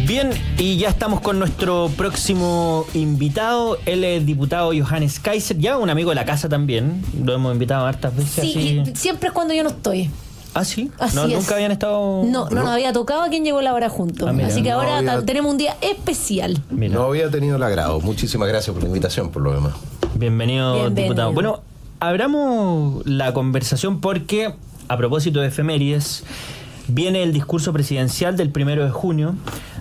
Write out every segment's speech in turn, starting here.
Bien, y ya estamos con nuestro próximo invitado. Él es diputado Johannes Kaiser, ya un amigo de la casa también. Lo hemos invitado hartas veces. Sí, así. y siempre es cuando yo no estoy. ¿Ah, sí? Así no, es. ¿Nunca habían estado...? No nos había tocado a quien llegó la hora juntos. Así que ahora tenemos un día especial. Mira. No había tenido el agrado. Muchísimas gracias por la invitación, por lo demás. Bienvenido, diputado. Bueno, abramos la conversación porque, a propósito de efemérides, viene el discurso presidencial del 1 de junio,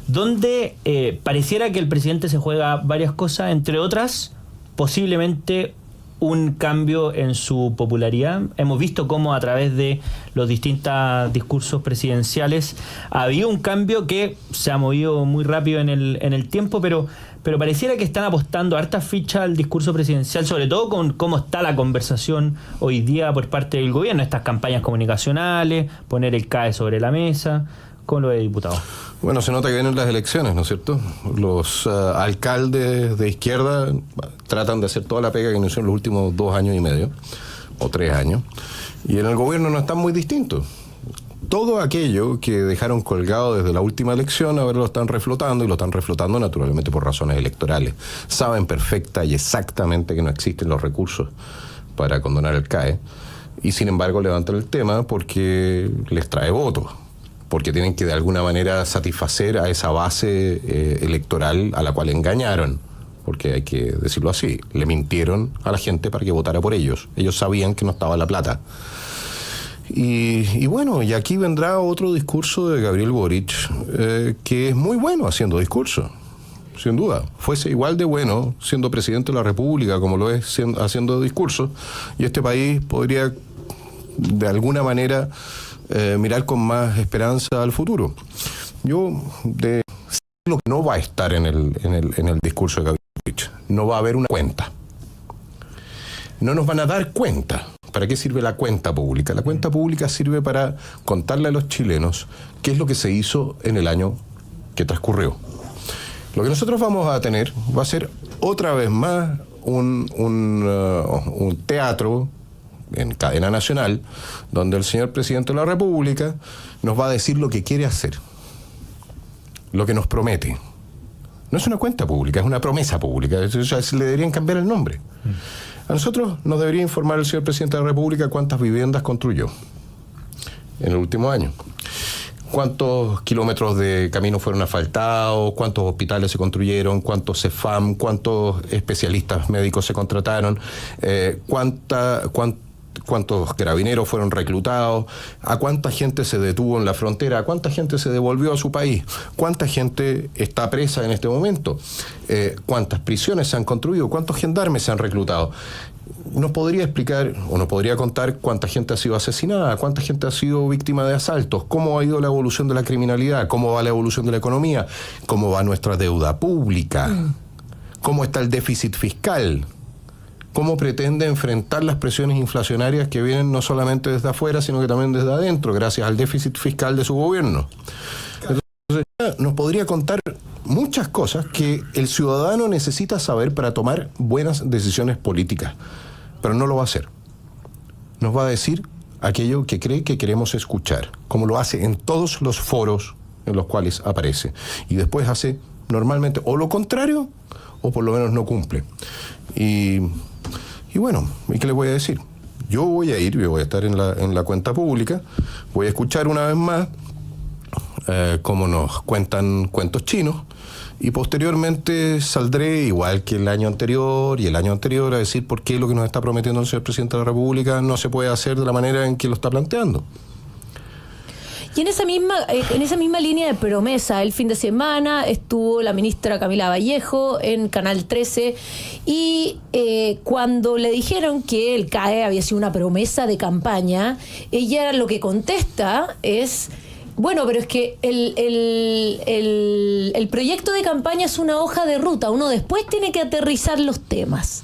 donde pareciera que el presidente se juega varias cosas, entre otras, posiblemente un cambio en su popularidad. Hemos visto cómo a través de los distintos discursos presidenciales ha habido un cambio que se ha movido muy rápido en el tiempo, pero pareciera que están apostando hartas fichas al discurso presidencial, sobre todo con cómo está la conversación hoy día por parte del gobierno, estas campañas comunicacionales, poner el CAE sobre la mesa. ¿Cómo lo ve, diputado? Bueno, se nota que vienen las elecciones, ¿no es cierto? Los alcaldes de izquierda tratan de hacer toda la pega que no hicieron los últimos 2 años y medio, o 3 años, y en el gobierno no están muy distintos. Todo aquello que dejaron colgado desde la última elección, ahora lo están reflotando, y lo están reflotando naturalmente por razones electorales. Saben perfecta y exactamente que no existen los recursos para condonar el CAE, y sin embargo levantan el tema porque les trae votos, porque tienen que de alguna manera satisfacer a esa base electoral a la cual engañaron, porque hay que decirlo así, le mintieron a la gente para que votara por ellos. Ellos sabían que no estaba la plata. Y bueno, y aquí vendrá otro discurso de Gabriel Boric, que es muy bueno haciendo discurso, sin duda. Fuese igual de bueno siendo presidente de la República como lo es haciendo discurso, y este país podría de alguna manera mirar con más esperanza al futuro. Yo de lo que no va a estar en el discurso de Gabriel Boric, no va a haber una cuenta. No nos van a dar cuenta. ¿Para qué sirve la cuenta pública? La cuenta pública sirve para contarle a los chilenos qué es lo que se hizo en el año que transcurrió. Lo que nosotros vamos a tener va a ser otra vez más un teatro en cadena nacional, donde el señor presidente de la República nos va a decir lo que quiere hacer, lo que nos promete. No es una cuenta pública, es una promesa pública. O sea, le deberían cambiar el nombre. A nosotros nos debería informar el señor presidente de la República cuántas viviendas construyó en el último año, cuántos kilómetros de camino fueron asfaltados, cuántos hospitales se construyeron, cuántos CEFAM, cuántos especialistas médicos se contrataron, cuántos carabineros fueron reclutados, a cuánta gente se detuvo en la frontera, a cuánta gente se devolvió a su país, cuánta gente está presa en este momento, cuántas prisiones se han construido, cuántos gendarmes se han reclutado. Nos podría explicar o nos podría contar cuánta gente ha sido asesinada, cuánta gente ha sido víctima de asaltos, cómo ha ido la evolución de la criminalidad, cómo va la evolución de la economía, cómo va nuestra deuda pública, cómo está el déficit fiscal, cómo pretende enfrentar las presiones inflacionarias que vienen no solamente desde afuera, sino que también desde adentro, gracias al déficit fiscal de su gobierno. Entonces, nos podría contar muchas cosas que el ciudadano necesita saber para tomar buenas decisiones políticas, pero no lo va a hacer. Nos va a decir aquello que cree que queremos escuchar, como lo hace en todos los foros en los cuales aparece. Y después hace normalmente o lo contrario, o por lo menos no cumple. Y bueno, ¿y qué les voy a decir? Yo voy a estar en la cuenta pública, voy a escuchar una vez más cómo nos cuentan cuentos chinos, y posteriormente saldré, igual que el año anterior y el año anterior, a decir por qué lo que nos está prometiendo el señor presidente de la República no se puede hacer de la manera en que lo está planteando. Y en esa misma línea de promesa, el fin de semana estuvo la ministra Camila Vallejo en Canal 13 y cuando le dijeron que el CAE había sido una promesa de campaña, ella lo que contesta es: bueno, pero es que el proyecto de campaña es una hoja de ruta, uno después tiene que aterrizar los temas.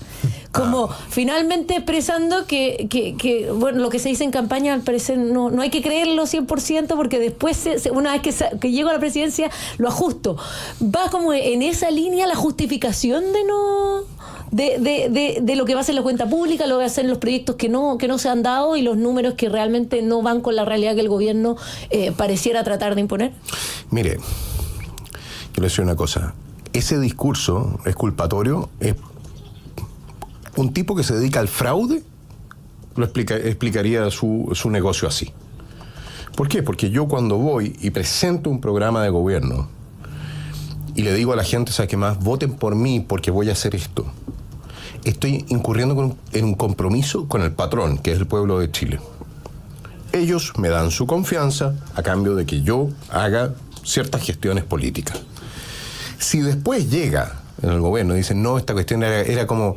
Como finalmente expresando que bueno, lo que se dice en campaña al parecer no hay que creerlo 100%, porque después una vez que llego a la presidencia lo ajusto. Va como en esa línea la justificación de lo que va a ser la cuenta pública, lo que va a ser los proyectos que no se han dado y los números que realmente no van con la realidad que el gobierno pareciera tratar de imponer. Mire, quiero decir una cosa. Ese discurso exculpatorio es un tipo que se dedica al fraude, explicaría su negocio así. ¿Por qué? Porque yo cuando voy y presento un programa de gobierno y le digo a la gente, ¿sabes qué más? Voten por mí porque voy a hacer esto. Estoy incurriendo en un compromiso con el patrón, que es el pueblo de Chile. Ellos me dan su confianza a cambio de que yo haga ciertas gestiones políticas. Si después llega en el gobierno y dicen, no, esta cuestión era como,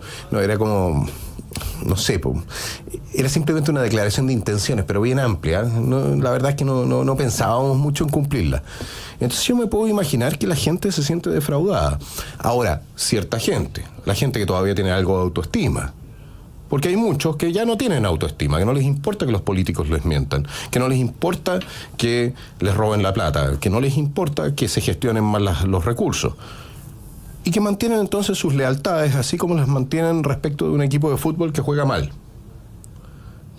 no sé, era simplemente una declaración de intenciones, pero bien amplia. No, la verdad es que no pensábamos mucho en cumplirla. Entonces yo me puedo imaginar que la gente se siente defraudada. Ahora, cierta gente, la gente que todavía tiene algo de autoestima, porque hay muchos que ya no tienen autoestima, que no les importa que los políticos les mientan, que no les importa que les roben la plata, que no les importa que se gestionen mal los recursos. Y que mantienen entonces sus lealtades, así como las mantienen respecto de un equipo de fútbol que juega mal.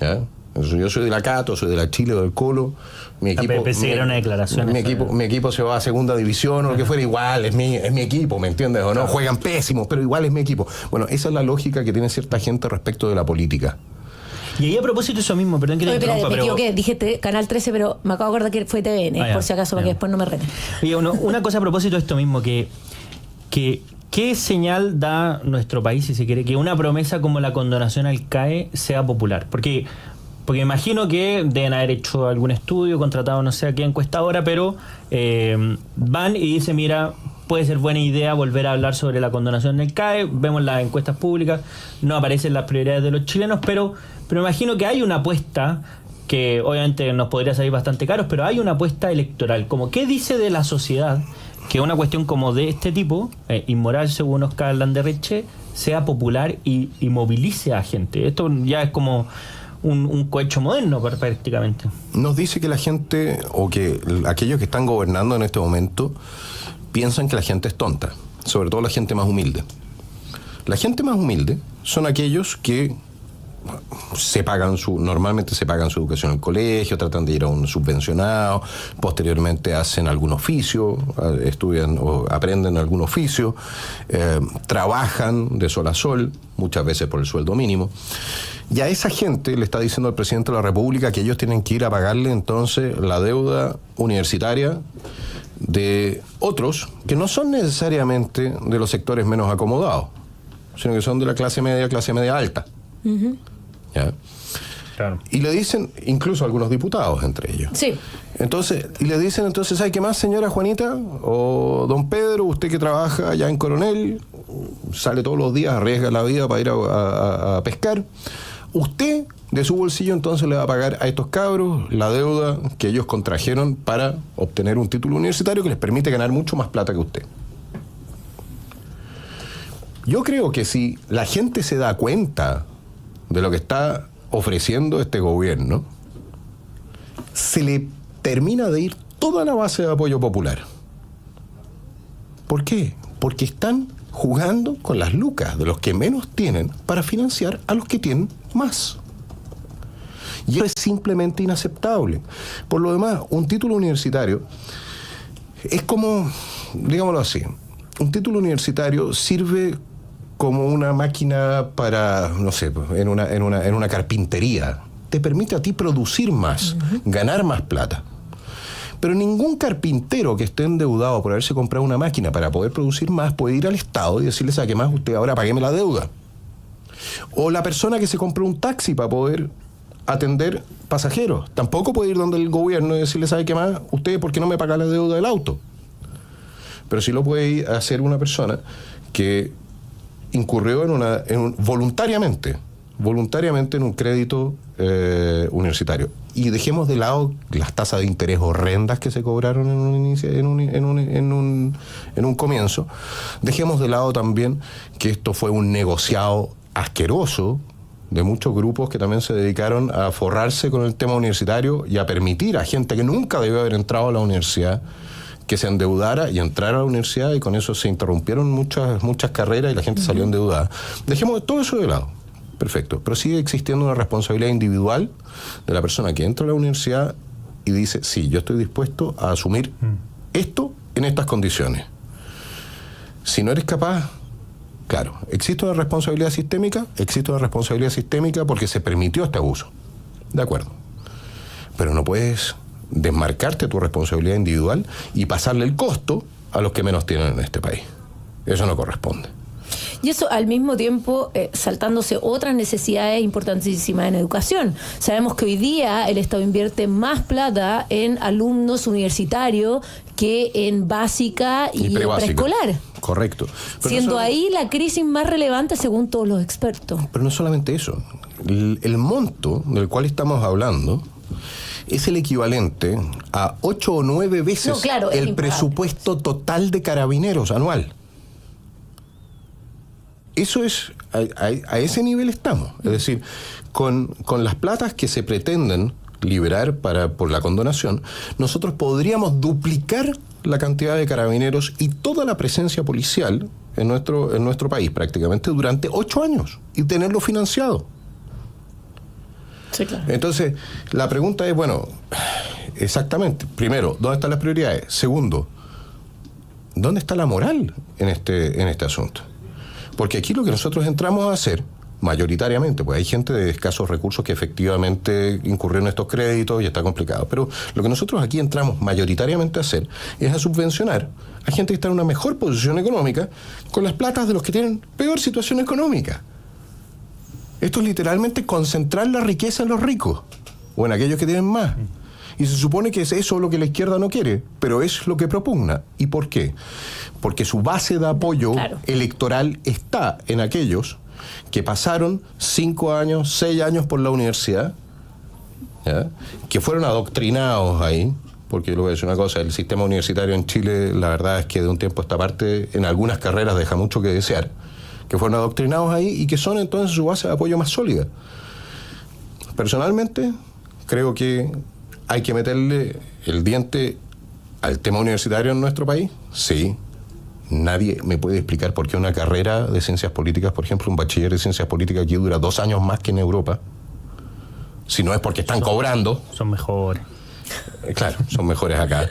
¿Ya? Yo soy de la Cato, soy de la Chile o del Colo. Mi equipo, era una declaración. Mi equipo se va a segunda división o lo que fuera, igual, es mi equipo, ¿me entiendes? O no, claro. Juegan pésimos, pero igual es mi equipo. Bueno, esa es la lógica que tiene cierta gente respecto de la política. Y ahí a propósito de eso mismo, perdón que te interrumpa, me equivoqué, dije Canal 13, pero me acabo de acordar que fue TVN, por si acaso, para que después no me reten. Oye, una cosa a propósito de esto mismo, que ¿qué señal da nuestro país, si se quiere, que una promesa como la condonación al CAE sea popular? Porque imagino que deben haber hecho algún estudio, contratado no sé a qué encuestadora, pero van y dicen, mira, puede ser buena idea volver a hablar sobre la condonación del CAE, vemos las encuestas públicas, no aparecen las prioridades de los chilenos, pero imagino que hay una apuesta que obviamente nos podría salir bastante caros, pero hay una apuesta electoral. Como, ¿qué dice de la sociedad que una cuestión como de este tipo, inmoral según Oscar Landerreche, sea popular y movilice a gente? Esto ya es como un cohecho moderno prácticamente. Nos dice que la gente, o que aquellos que están gobernando en este momento, piensan que la gente es tonta, sobre todo la gente más humilde. La gente más humilde son aquellos que normalmente se pagan su educación en el colegio, tratan de ir a un subvencionado, posteriormente hacen algún oficio, estudian o aprenden algún oficio, trabajan de sol a sol, muchas veces por el sueldo mínimo. Y a esa gente le está diciendo el presidente de la República que ellos tienen que ir a pagarle entonces la deuda universitaria de otros que no son necesariamente de los sectores menos acomodados, sino que son de la clase media alta. Uh-huh. ¿Ya? Claro. Y le dicen, incluso algunos diputados entre ellos. Sí. Entonces, y le dicen, entonces, ¿sabe qué más, señora Juanita? O don Pedro, usted que trabaja allá en Coronel, sale todos los días, arriesga la vida para ir a pescar. Usted, de su bolsillo, entonces le va a pagar a estos cabros la deuda que ellos contrajeron para obtener un título universitario que les permite ganar mucho más plata que usted. Yo creo que si la gente se da cuenta de lo que está ofreciendo este gobierno, se le termina de ir toda la base de apoyo popular. ¿Por qué? Porque están jugando con las lucas de los que menos tienen para financiar a los que tienen más. Y eso es simplemente inaceptable. Por lo demás, un título universitario es como, digámoslo así, un título universitario sirve como una máquina para, no sé, en una carpintería. Te permite a ti producir más, ganar más plata. Pero ningún carpintero que esté endeudado por haberse comprado una máquina para poder producir más puede ir al Estado y decirle, ¿sabe qué más? Usted ahora págueme la deuda. O la persona que se compró un taxi para poder atender pasajeros tampoco puede ir donde el gobierno y decirle, ¿sabe qué más? Usted, ¿por qué no me paga la deuda del auto? Pero sí lo puede ir a hacer una persona que incurrió voluntariamente en un crédito universitario. Y dejemos de lado las tasas de interés horrendas que se cobraron en un comienzo. Dejemos de lado también que esto fue un negociado asqueroso de muchos grupos que también se dedicaron a forrarse con el tema universitario y a permitir a gente que nunca debió haber entrado a la universidad que se endeudara y entrara a la universidad, y con eso se interrumpieron muchas carreras y la gente salió endeudada. Dejemos todo eso de lado. Perfecto. Pero sigue existiendo una responsabilidad individual de la persona que entra a la universidad y dice, sí, yo estoy dispuesto a asumir esto en estas condiciones. si no eres capaz, claro, existe una responsabilidad sistémica porque se permitió este abuso, de acuerdo, pero no puedes desmarcarte tu responsabilidad individual y pasarle el costo a los que menos tienen en este país. Eso no corresponde. Y eso al mismo tiempo saltándose otras necesidades importantísimas en educación. Sabemos que hoy día el Estado invierte más plata en alumnos universitarios que en básica y en preescolar. Correcto. Pero siendo ahí la crisis más relevante según todos los expertos. Pero no solamente eso. El monto del cual estamos hablando es el equivalente a 8 o 9 veces el presupuesto total de Carabineros anual. Eso es, a ese nivel estamos. Es decir, con las platas que se pretenden liberar por la condonación, nosotros podríamos duplicar la cantidad de carabineros y toda la presencia policial en nuestro país prácticamente durante 8 años y tenerlo financiado. Sí, claro. Entonces, la pregunta es, bueno, exactamente, primero, ¿dónde están las prioridades? Segundo, ¿dónde está la moral en este asunto? Porque aquí lo que nosotros entramos a hacer, mayoritariamente, pues hay gente de escasos recursos que efectivamente incurrió en estos créditos y está complicado, pero lo que nosotros aquí entramos mayoritariamente a hacer es a subvencionar a gente que está en una mejor posición económica con las platas de los que tienen peor situación económica. Esto es literalmente concentrar la riqueza en los ricos o en aquellos que tienen más. Y se supone que es eso lo que la izquierda no quiere, pero es lo que propugna. ¿Y por qué? Porque su base de apoyo electoral está en aquellos que pasaron 5 años, 6 años por la universidad, ¿ya? Que fueron adoctrinados ahí, porque lo voy a decir una cosa, el sistema universitario en Chile, la verdad es que de un tiempo a esta parte, en algunas carreras deja mucho que desear, que fueron adoctrinados ahí y que son entonces su base de apoyo más sólida. Personalmente, creo que hay que meterle el diente al tema universitario en nuestro país. Sí, nadie me puede explicar por qué una carrera de ciencias políticas, por ejemplo, un bachiller de ciencias políticas aquí dura 2 años más que en Europa. Si no es porque están cobrando. Son mejores. Claro, son mejores acá.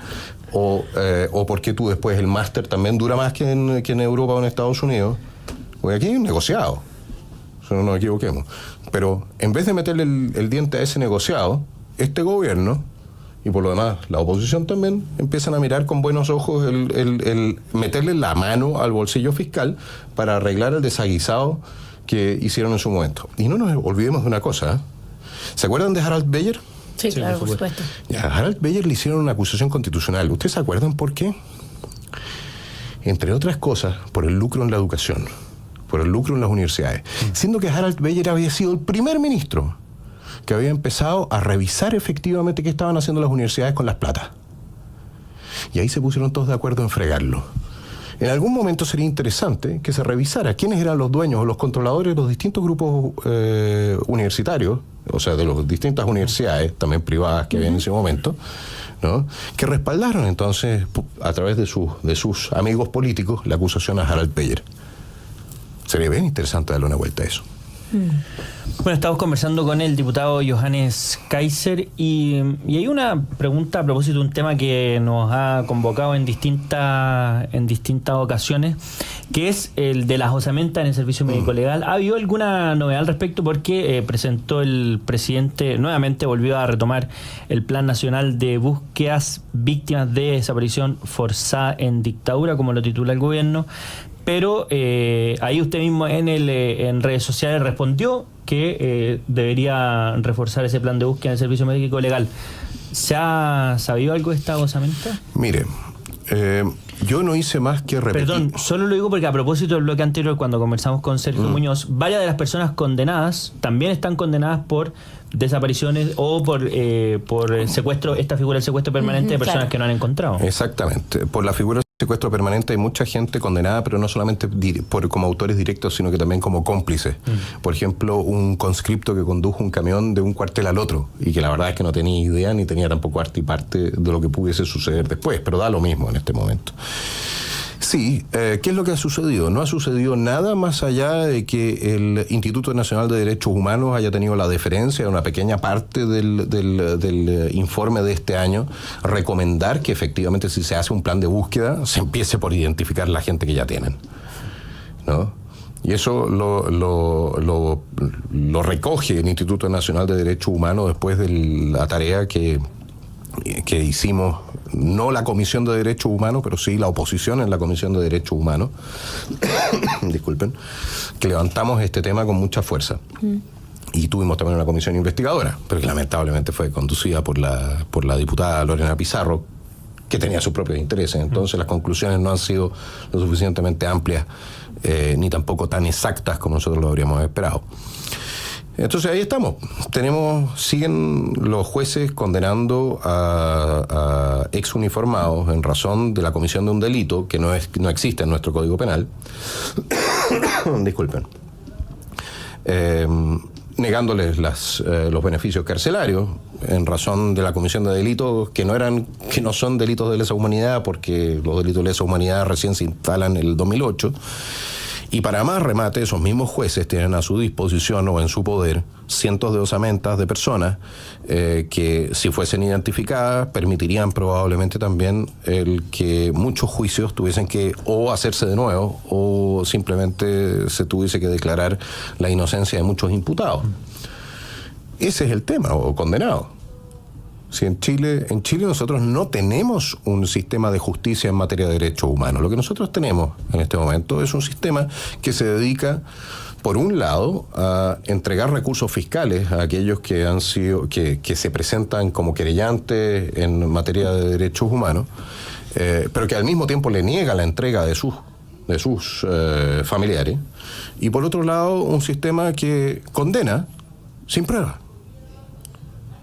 O porque tú después el máster también dura más que en Europa o en Estados Unidos. Pues aquí hay un negociado. Eso no nos equivoquemos. Pero en vez de meterle el diente a ese negociado, este gobierno, y por lo demás la oposición también, empiezan a mirar con buenos ojos el meterle la mano al bolsillo fiscal para arreglar el desaguisado que hicieron en su momento. Y no nos olvidemos de una cosa, ¿eh? ¿Se acuerdan de Harald Beyer? Sí, claro, por supuesto. Ya, a Harald Beyer le hicieron una acusación constitucional. ¿Ustedes se acuerdan por qué? Entre otras cosas, por el lucro en la educación, por el lucro en las universidades. Siendo que Harald Beyer había sido el primer ministro que había empezado a revisar efectivamente qué estaban haciendo las universidades con las platas. Y ahí se pusieron todos de acuerdo en fregarlo. En algún momento sería interesante que se revisara quiénes eran los dueños o los controladores de los distintos grupos universitarios, o sea, de las distintas universidades, también privadas que había en ese momento, ¿no? Que respaldaron entonces, a través de sus amigos políticos, la acusación a Harald Beyer. Sería bien interesante darle una vuelta a eso. Bueno, estamos conversando con el diputado Johannes Kaiser y hay una pregunta a propósito de un tema que nos ha convocado en distintas ocasiones, que es el de las osamentas en el servicio médico legal. ¿Ha habido alguna novedad al respecto? Porque presentó el presidente, nuevamente volvió a retomar el Plan Nacional de Búsquedas Víctimas de Desaparición Forzada en Dictadura, como lo titula el gobierno. Pero ahí usted mismo en redes sociales respondió que debería reforzar ese plan de búsqueda en el servicio médico legal. ¿Se ha sabido algo de esta osamenta? Mire, yo no hice más que repetir. Perdón, solo lo digo porque a propósito del bloque anterior, cuando conversamos con Sergio Muñoz, varias de las personas condenadas también están condenadas por desapariciones o por secuestro, esta figura del secuestro permanente de personas que no han encontrado. Exactamente. Por la figura del secuestro permanente hay mucha gente condenada, pero no solamente como autores directos, sino que también como cómplices. Por ejemplo, un conscripto que condujo un camión de un cuartel al otro y que la verdad es que no tenía idea ni tenía tampoco arte y parte de lo que pudiese suceder después, pero da lo mismo en este momento. Sí, ¿qué es lo que ha sucedido? No ha sucedido nada más allá de que el Instituto Nacional de Derechos Humanos haya tenido la deferencia de una pequeña parte del informe de este año, recomendar que efectivamente si se hace un plan de búsqueda, se empiece por identificar la gente que ya tienen, ¿no? Y eso lo recoge el Instituto Nacional de Derechos Humanos después de la tarea que hicimos, no la Comisión de Derechos Humanos, pero sí la oposición en la Comisión de Derechos Humanos, disculpen, que levantamos este tema con mucha fuerza. Y tuvimos también una comisión investigadora, pero que lamentablemente fue conducida por la diputada Lorena Pizarro, que tenía sus propios intereses. Entonces las conclusiones no han sido lo suficientemente amplias, ni tampoco tan exactas como nosotros lo habríamos esperado. Entonces ahí estamos. Siguen los jueces condenando a exuniformados en razón de la comisión de un delito que no existe en nuestro Código Penal. Disculpen. Negándoles los beneficios carcelarios en razón de la comisión de delitos que no son delitos de lesa humanidad, porque los delitos de lesa humanidad recién se instalan en el 2008. Y para más remate, esos mismos jueces tienen a su disposición o en su poder cientos de osamentas de personas que, si fuesen identificadas, permitirían probablemente también el que muchos juicios tuviesen que o hacerse de nuevo o simplemente se tuviese que declarar la inocencia de muchos imputados. Ese es el tema, o condenados. Si en Chile nosotros no tenemos un sistema de justicia en materia de derechos humanos. Lo que nosotros tenemos en este momento es un sistema que se dedica, por un lado, a entregar recursos fiscales a aquellos que se presentan como querellantes en materia de derechos humanos, pero que al mismo tiempo le niega la entrega de sus familiares. Y por otro lado, un sistema que condena sin prueba.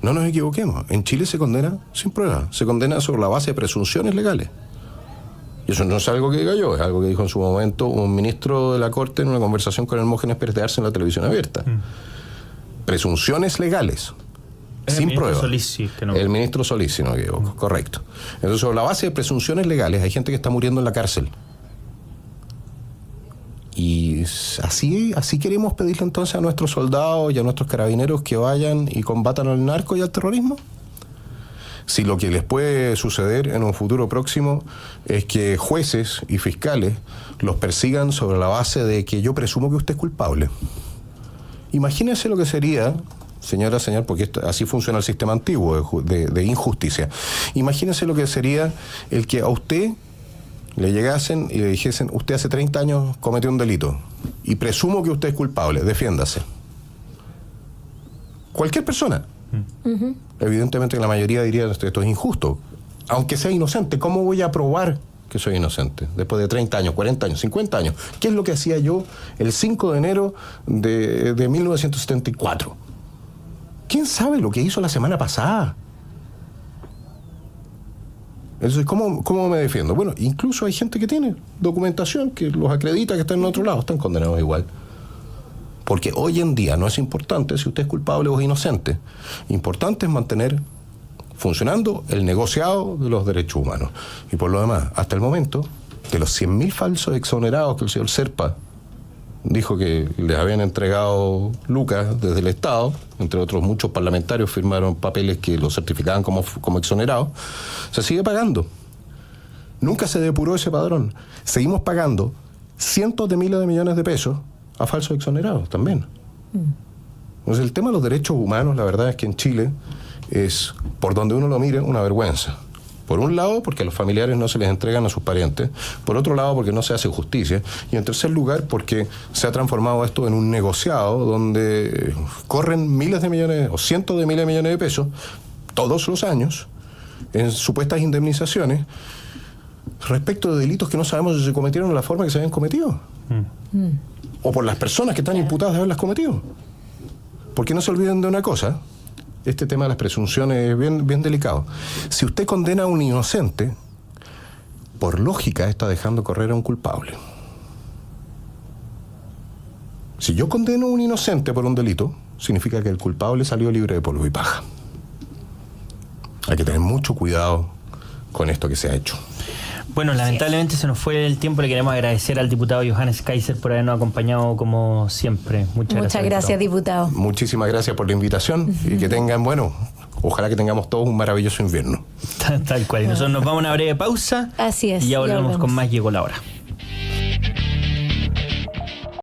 No nos equivoquemos, en Chile se condena sin prueba, se condena sobre la base de presunciones legales. Y eso no es algo que diga yo, es algo que dijo en su momento un ministro de la Corte en una conversación con Hermógenes Pérez de Arce en la televisión abierta. Presunciones legales, sin prueba. El ministro Solís, si no me equivoco, correcto. Entonces, sobre la base de presunciones legales, hay gente que está muriendo en la cárcel. Y así queremos pedirle entonces a nuestros soldados y a nuestros carabineros que vayan y combatan al narco y al terrorismo. Si lo que les puede suceder en un futuro próximo es que jueces y fiscales los persigan sobre la base de que yo presumo que usted es culpable. Imagínense lo que sería, señor, porque así funciona el sistema antiguo de injusticia. Imagínense lo que sería el que a usted le llegasen y le dijesen, usted hace 30 años cometió un delito y presumo que usted es culpable, defiéndase. Cualquier persona. Evidentemente la mayoría diría, esto es injusto. Aunque sea inocente, ¿cómo voy a probar que soy inocente? Después de 30 años, 40 años, 50 años. ¿Qué es lo que hacía yo el 5 de enero de 1974? ¿Quién sabe lo que hizo la semana pasada? Entonces, ¿cómo me defiendo? Bueno, incluso hay gente que tiene documentación que los acredita que están en otro lado, están condenados igual. Porque hoy en día no es importante si usted es culpable o es inocente. Importante es mantener funcionando el negociado de los derechos humanos. Y por lo demás, hasta el momento, de los 100.000 falsos exonerados que el señor Serpa dijo que les habían entregado lucas desde el Estado, entre otros muchos parlamentarios firmaron papeles que los certificaban como exonerados, se sigue pagando. Nunca se depuró ese padrón. Seguimos pagando cientos de miles de millones de pesos a falsos exonerados también. Entonces el tema de los derechos humanos, la verdad es que en Chile es, por donde uno lo mire, una vergüenza. Por un lado, porque a los familiares no se les entregan a sus parientes. Por otro lado, porque no se hace justicia. Y en tercer lugar, porque se ha transformado esto en un negociado donde corren miles de millones o cientos de miles de millones de pesos todos los años en supuestas indemnizaciones respecto de delitos que no sabemos si se cometieron de la forma que se habían cometido. O por las personas que están imputadas de haberlas cometido. Porque no se olviden de una cosa. Este tema de las presunciones es bien delicado. Si usted condena a un inocente, por lógica está dejando correr a un culpable. Si yo condeno a un inocente por un delito, significa que el culpable salió libre de polvo y paja. Hay que tener mucho cuidado con esto que se ha hecho. Bueno, lamentablemente se nos fue el tiempo. Le queremos agradecer al diputado Johannes Kaiser por habernos acompañado como siempre. Muchas gracias, diputado. Muchísimas gracias por la invitación y que tengan, ojalá que tengamos todos un maravilloso invierno. Tal cual. Y nosotros nos vamos a una breve pausa. Así es. Y ya volvemos con más Llegó la Hora.